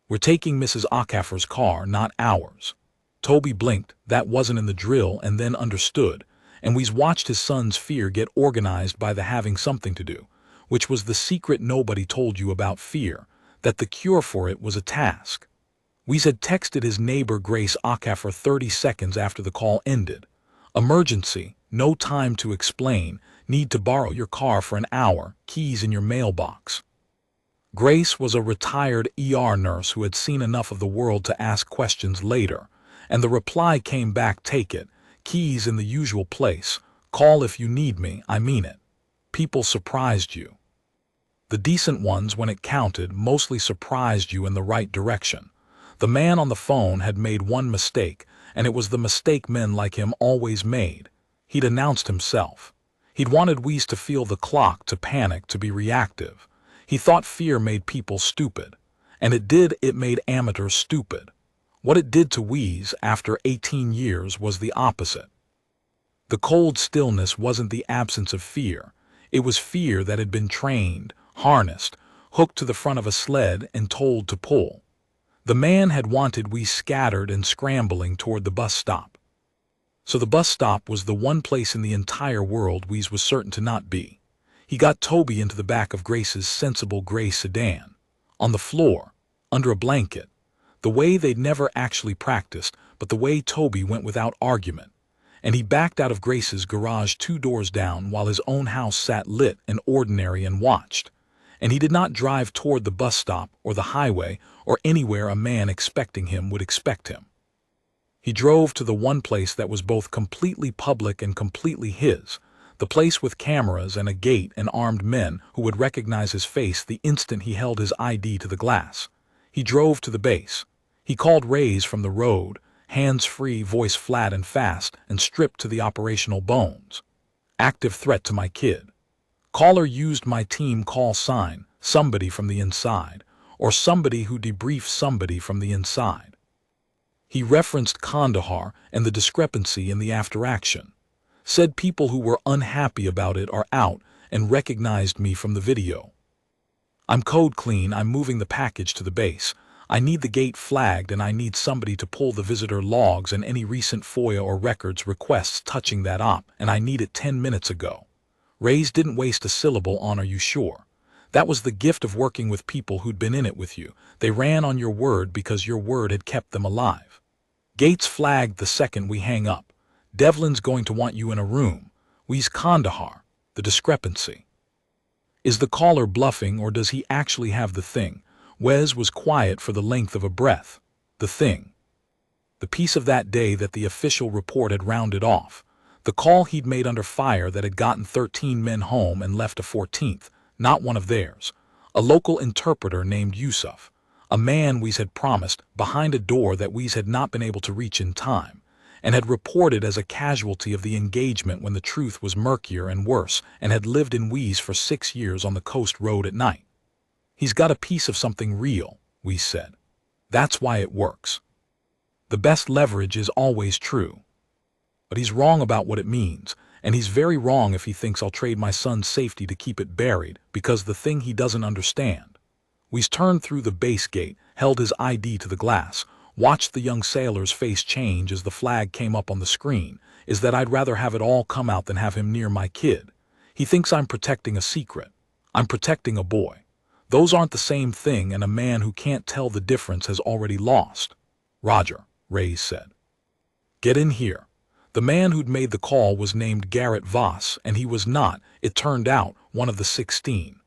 We're taking Mrs. Ockhaffer's car, not ours. Toby blinked, that wasn't in the drill, and then understood, and Wees watched his son's fear get organized by the having something to do, which was the secret nobody told you about fear, that the cure for it was a task. Weez had texted his neighbor Grace Okafor 30 seconds after the call ended. Emergency, no time to explain, need to borrow your car for an hour, keys in your mailbox. Grace was a retired ER nurse who had seen enough of the world to ask questions later, and the reply came back, take it, keys in the usual place, call if you need me, I mean it. People surprised you. The decent ones, when it counted, mostly surprised you in the right direction. The man on the phone had made one mistake, and it was the mistake men like him always made. He'd announced himself. He'd wanted Weez to feel the clock, to panic, to be reactive. He thought fear made people stupid. And it made amateurs stupid. What it did to Weez after 18 years was the opposite. The cold stillness wasn't the absence of fear. It was fear that had been trained, harnessed, hooked to the front of a sled and told to pull. The man had wanted Weez scattered and scrambling toward the bus stop. So the bus stop was the one place in the entire world Weez was certain to not be. He got Toby into the back of Grace's sensible gray sedan. On the floor, under a blanket. The way they'd never actually practiced, but the way Toby went without argument. And he backed out of Grace's garage 2 doors down while his own house sat lit and ordinary and watched. And he did not drive toward the bus stop or the highway or anywhere a man expecting him would expect him. He drove to the one place that was both completely public and completely his, the place with cameras and a gate and armed men who would recognize his face the instant he held his ID to the glass. He drove to the base. He called Rays from the road, hands-free, voice flat and fast, and stripped to the operational bones. Active threat to my kid. Caller used my team call sign, somebody from the inside, or somebody who debriefed somebody from the inside. He referenced Kandahar and the discrepancy in the after-action. Said people who were unhappy about it are out and recognized me from the video. I'm code clean, I'm moving the package to the base. I need the gate flagged and I need somebody to pull the visitor logs and any recent FOIA or records requests touching that op, and I need it 10 minutes ago. Rays didn't waste a syllable on "are you sure?" That was the gift of working with people who'd been in it with you. They ran on your word because your word had kept them alive. Gates flagged the second we hang up. Devlin's going to want you in a room. Weez Kandahar. The discrepancy. Is the caller bluffing or does he actually have the thing? Wes was quiet for the length of a breath. The thing. The piece of that day that the official report had rounded off. The call he'd made under fire that had gotten 13 men home and left a 14th, not one of theirs. A local interpreter named Yusuf. A man Weez had promised behind a door that Weez had not been able to reach in time, and had reported as a casualty of the engagement when the truth was murkier and worse, and had lived in Weez for 6 years on the coast road at night. He's got a piece of something real, Weez said. That's why it works. The best leverage is always true. But he's wrong about what it means, and he's very wrong if he thinks I'll trade my son's safety to keep it buried, because the thing he doesn't understand. Weez turned through the base gate, held his ID to the glass, watched the young sailor's face change as the flag came up on the screen, is that I'd rather have it all come out than have him near my kid. He thinks I'm protecting a secret. I'm protecting a boy. Those aren't the same thing, and a man who can't tell the difference has already lost. Roger, Rays said. Get in here. The man who'd made the call was named Garrett Voss, and he was not, it turned out, one of the 16.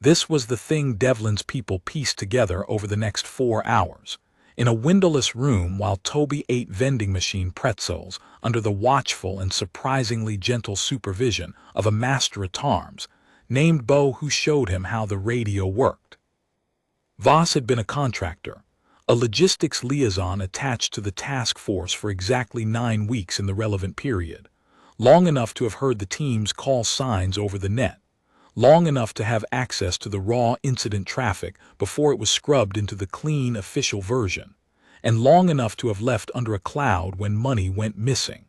This was the thing Devlin's people pieced together over the next 4 hours. In a windowless room while Toby ate vending machine pretzels under the watchful and surprisingly gentle supervision of a master at arms, named Bo, who showed him how the radio worked. Voss had been a contractor, a logistics liaison attached to the task force for exactly 9 weeks in the relevant period, long enough to have heard the team's call signs over the net, long enough to have access to the raw incident traffic before it was scrubbed into the clean official version, and long enough to have left under a cloud when money went missing.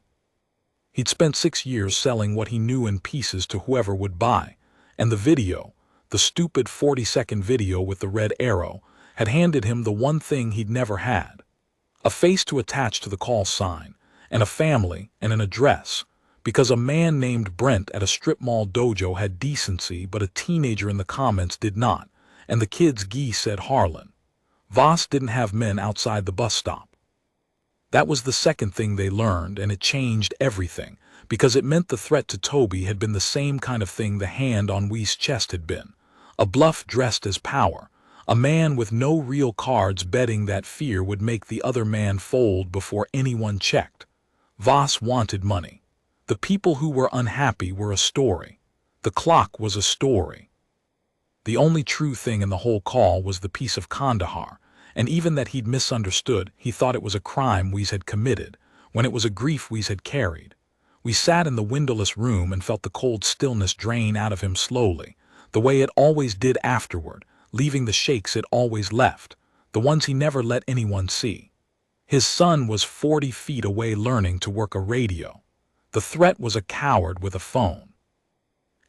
He'd spent 6 years selling what he knew in pieces to whoever would buy, and the video, the stupid 40-second video with the red arrow, had handed him the one thing he'd never had. A face to attach to the call sign, and a family and an address, because a man named Brent at a strip mall dojo had decency but a teenager in the comments did not, And the kids Guy said Harlan. Voss didn't have men outside the bus stop. That was the second thing they learned, and it changed everything, because it meant the threat to Toby had been the same kind of thing the hand on Wee's chest had been. A bluff dressed as power. A man with no real cards betting that fear would make the other man fold before anyone checked. Voss wanted money. The people who were unhappy were a story. The clock was a story. The only true thing in the whole call was the peace of Kandahar, and even that he'd misunderstood, he thought it was a crime Wees had committed, when it was a grief Wees had carried. We sat in the windowless room and felt the cold stillness drain out of him slowly, the way it always did afterward, leaving the shakes it always left, the ones he never let anyone see. His son was 40 feet away learning to work a radio. The threat was a coward with a phone.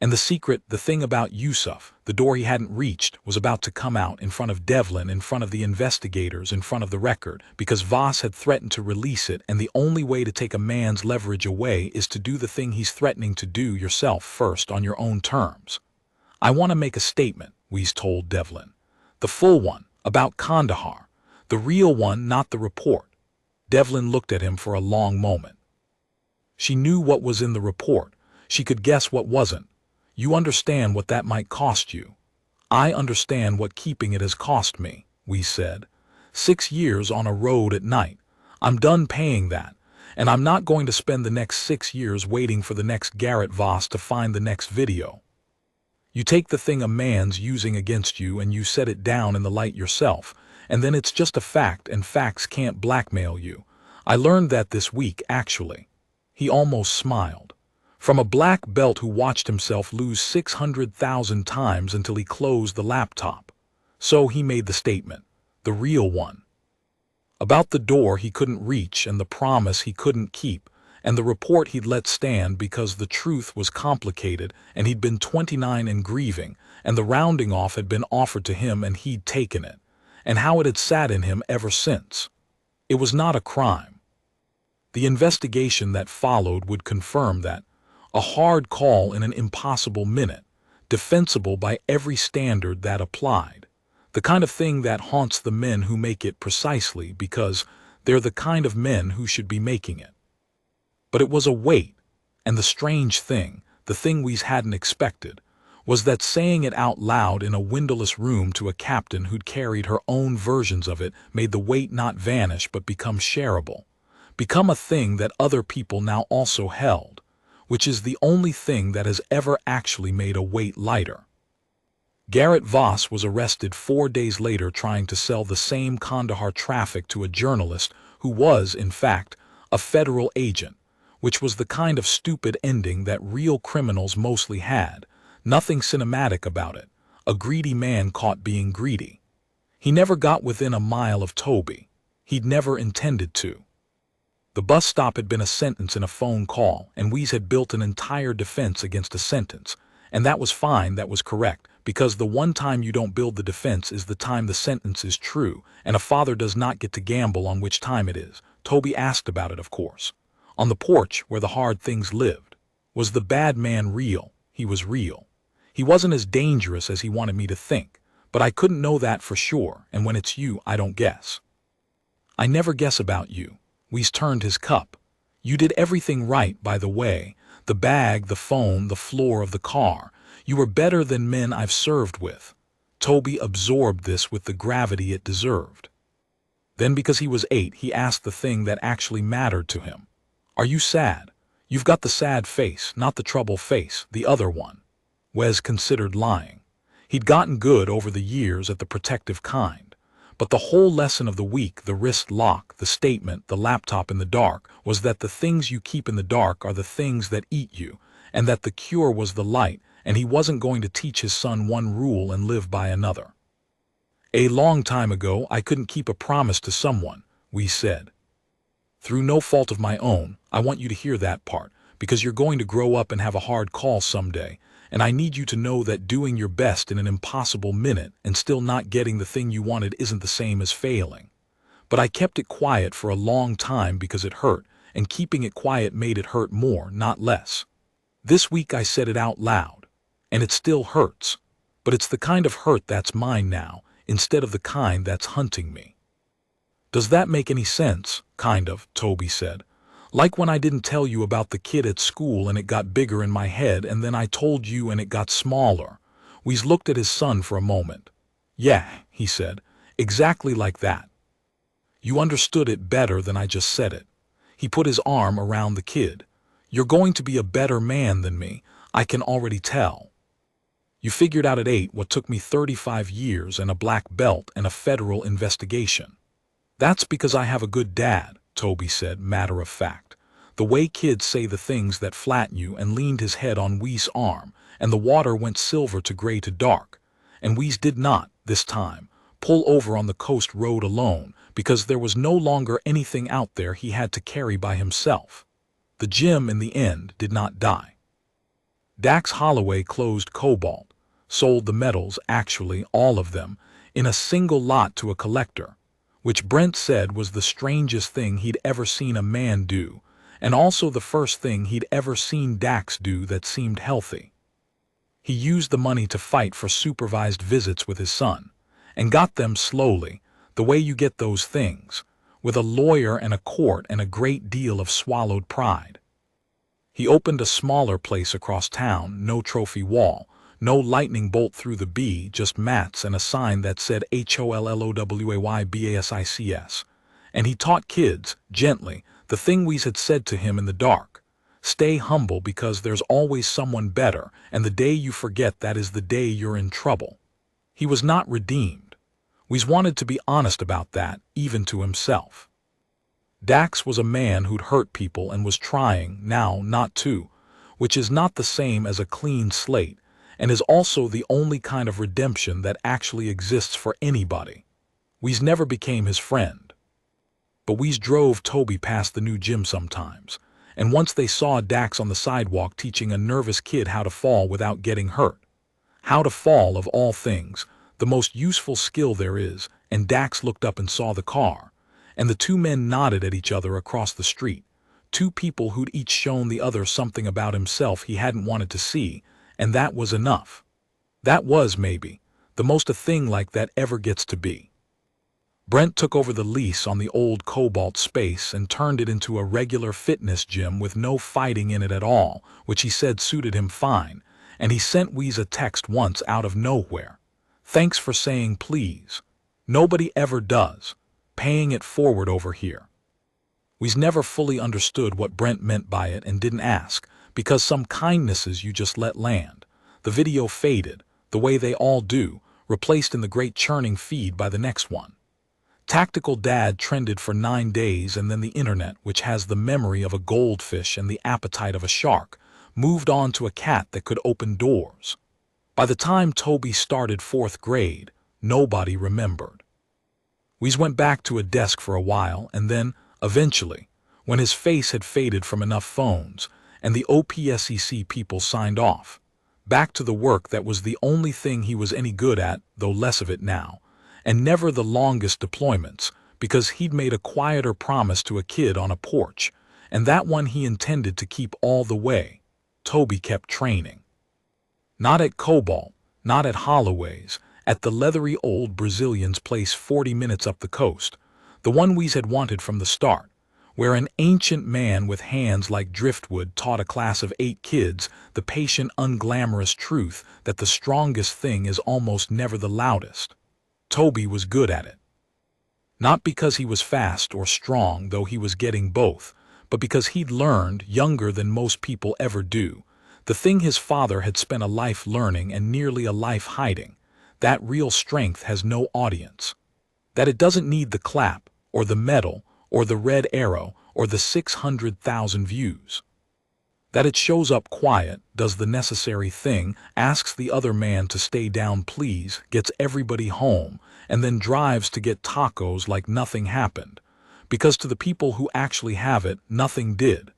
And the secret, the thing about Yusuf, the door he hadn't reached, was about to come out in front of Devlin, in front of the investigators, in front of the record, because Voss had threatened to release it, and the only way to take a man's leverage away is to do the thing he's threatening to do yourself first on your own terms. I want to make a statement, Wees told Devlin. The full one, about Kandahar. The real one, not the report. Devlin looked at him for a long moment. She knew what was in the report. She could guess what wasn't. You understand what that might cost you. I understand what keeping it has cost me, we said. 6 years on a road at night. I'm done paying that, and I'm not going to spend the next 6 years waiting for the next Garrett Voss to find the next video. You take the thing a man's using against you and you set it down in the light yourself, and then it's just a fact, and facts can't blackmail you. I learned that this week, actually. He almost smiled. From a black belt who watched himself lose 600,000 times until he closed the laptop. So he made the statement, the real one. About the door he couldn't reach and the promise he couldn't keep, and the report he'd let stand because the truth was complicated and he'd been 29 and grieving, and the rounding off had been offered to him and he'd taken it, and how it had sat in him ever since. It was not a crime. The investigation that followed would confirm that. A hard call in an impossible minute, defensible by every standard that applied. The kind of thing that haunts the men who make it precisely because they're the kind of men who should be making it. But it was a weight, and the strange thing, the thing we hadn't expected, was that saying it out loud in a windowless room to a captain who'd carried her own versions of it made the weight not vanish but become shareable, become a thing that other people now also held, which is the only thing that has ever actually made a weight lighter. Garrett Voss was arrested 4 days later trying to sell the same Kandahar traffic to a journalist who was, in fact, a federal agent, which was the kind of stupid ending that real criminals mostly had, nothing cinematic about it, a greedy man caught being greedy. He never got within a mile of Toby. He'd never intended to. The bus stop had been a sentence in a phone call, and Wees had built an entire defense against a sentence, and that was fine, that was correct, because the one time you don't build the defense is the time the sentence is true, and a father does not get to gamble on which time it is. Toby asked about it, of course. On the porch, where the hard things lived. Was the bad man real? He was real. He wasn't as dangerous as he wanted me to think, but I couldn't know that for sure, and when it's you, I don't guess. I never guess about you. Wees turned his cup. You did everything right, by the way. The bag, the phone, the floor of the car. You were better than men I've served with. Toby absorbed this with the gravity it deserved. Then, because he was 8, he asked the thing that actually mattered to him. Are you sad? You've got the sad face, not the trouble face, the other one. Wes considered lying. He'd gotten good over the years at the protective kind. But the whole lesson of the week, the wrist lock, the statement, the laptop in the dark, was that the things you keep in the dark are the things that eat you, and that the cure was the light, and he wasn't going to teach his son one rule and live by another. A long time ago, I couldn't keep a promise to someone, we said. Through no fault of my own, I want you to hear that part, because you're going to grow up and have a hard call someday, and I need you to know that doing your best in an impossible minute and still not getting the thing you wanted isn't the same as failing. But I kept it quiet for a long time because it hurt, and keeping it quiet made it hurt more, not less. This week I said it out loud, and it still hurts. But it's the kind of hurt that's mine now, instead of the kind that's hunting me. Does that make any sense? Kind of, Toby said. Like when I didn't tell you about the kid at school and it got bigger in my head, and then I told you and it got smaller. Weez looked at his son for a moment. Yeah, he said, exactly like that. You understood it better than I just said it. He put his arm around the kid. You're going to be a better man than me, I can already tell. You figured out at 8 what took me 35 years and a black belt and a federal investigation. That's because I have a good dad, Toby said, matter of fact. The way kids say the things that flatten you, and leaned his head on Weez's arm, and the water went silver to gray to dark. And Weez did not, this time, pull over on the coast road alone, because there was no longer anything out there he had to carry by himself. The gym, in the end, did not die. Dax Holloway closed Cobalt, sold the metals, actually all of them, in a single lot to a collector, which Brent said was the strangest thing he'd ever seen a man do, and also the first thing he'd ever seen Dax do that seemed healthy. He used the money to fight for supervised visits with his son, and got them slowly, the way you get those things, with a lawyer and a court and a great deal of swallowed pride. He opened a smaller place across town, no trophy wall, no lightning bolt through the B, just mats and a sign that said HOLLOWAYBASICS. And he taught kids, gently, the thing Weez had said to him in the dark. Stay humble, because there's always someone better, and the day you forget that is the day you're in trouble. He was not redeemed. Weez wanted to be honest about that, even to himself. Dax was a man who'd hurt people and was trying, now, not to, which is not the same as a clean slate, and is also the only kind of redemption that actually exists for anybody. Weez never became his friend. But Weez drove Toby past the new gym sometimes, and once they saw Dax on the sidewalk teaching a nervous kid how to fall without getting hurt. How to fall, of all things, the most useful skill there is, and Dax looked up and saw the car, and the two men nodded at each other across the street, two people who'd each shown the other something about himself he hadn't wanted to see, and that was enough. That was, maybe, the most a thing like that ever gets to be. Brent took over the lease on the old Cobalt space and turned it into a regular fitness gym with no fighting in it at all, which he said suited him fine, and he sent Weez a text once out of nowhere. Thanks for saying please. Nobody ever does. Paying it forward over here. Weez never fully understood what Brent meant by it and didn't ask, because some kindnesses you just let land. The video faded, the way they all do, replaced in the great churning feed by the next one. Tactical Dad trended for 9 days, and then the internet, which has the memory of a goldfish and the appetite of a shark, moved on to a cat that could open doors. By the time Toby started 4th grade, nobody remembered. Weez went back to a desk for a while, and then, eventually, when his face had faded from enough phones, and the OPSEC people signed off, back to the work that was the only thing he was any good at, though less of it now, and never the longest deployments, because he'd made a quieter promise to a kid on a porch, and that one he intended to keep all the way. Toby kept training. Not at Cobalt, not at Holloway's, at the leathery old Brazilian's place 40 minutes up the coast, the one Weez had wanted from the start, where an ancient man with hands like driftwood taught a class of 8 kids the patient, unglamorous truth that the strongest thing is almost never the loudest. Toby was good at it. Not because he was fast or strong, though he was getting both, but because he'd learned, younger than most people ever do, the thing his father had spent a life learning and nearly a life hiding, that real strength has no audience. That it doesn't need the clap, or the medal, or the red arrow, or the 600,000 views. That it shows up quiet, does the necessary thing, asks the other man to stay down please, gets everybody home, and then drives to get tacos like nothing happened. Because to the people who actually have it, nothing did.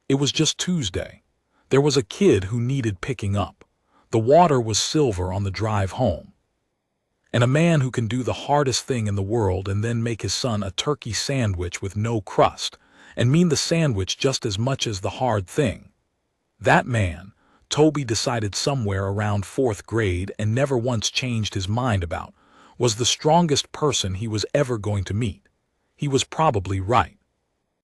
It was just Tuesday. There was a kid who needed picking up. The water was silver on the drive home. And a man who can do the hardest thing in the world and then make his son a turkey sandwich with no crust, and mean the sandwich just as much as the hard thing. That man, Toby decided somewhere around 4th grade and never once changed his mind about, was the strongest person he was ever going to meet. He was probably right.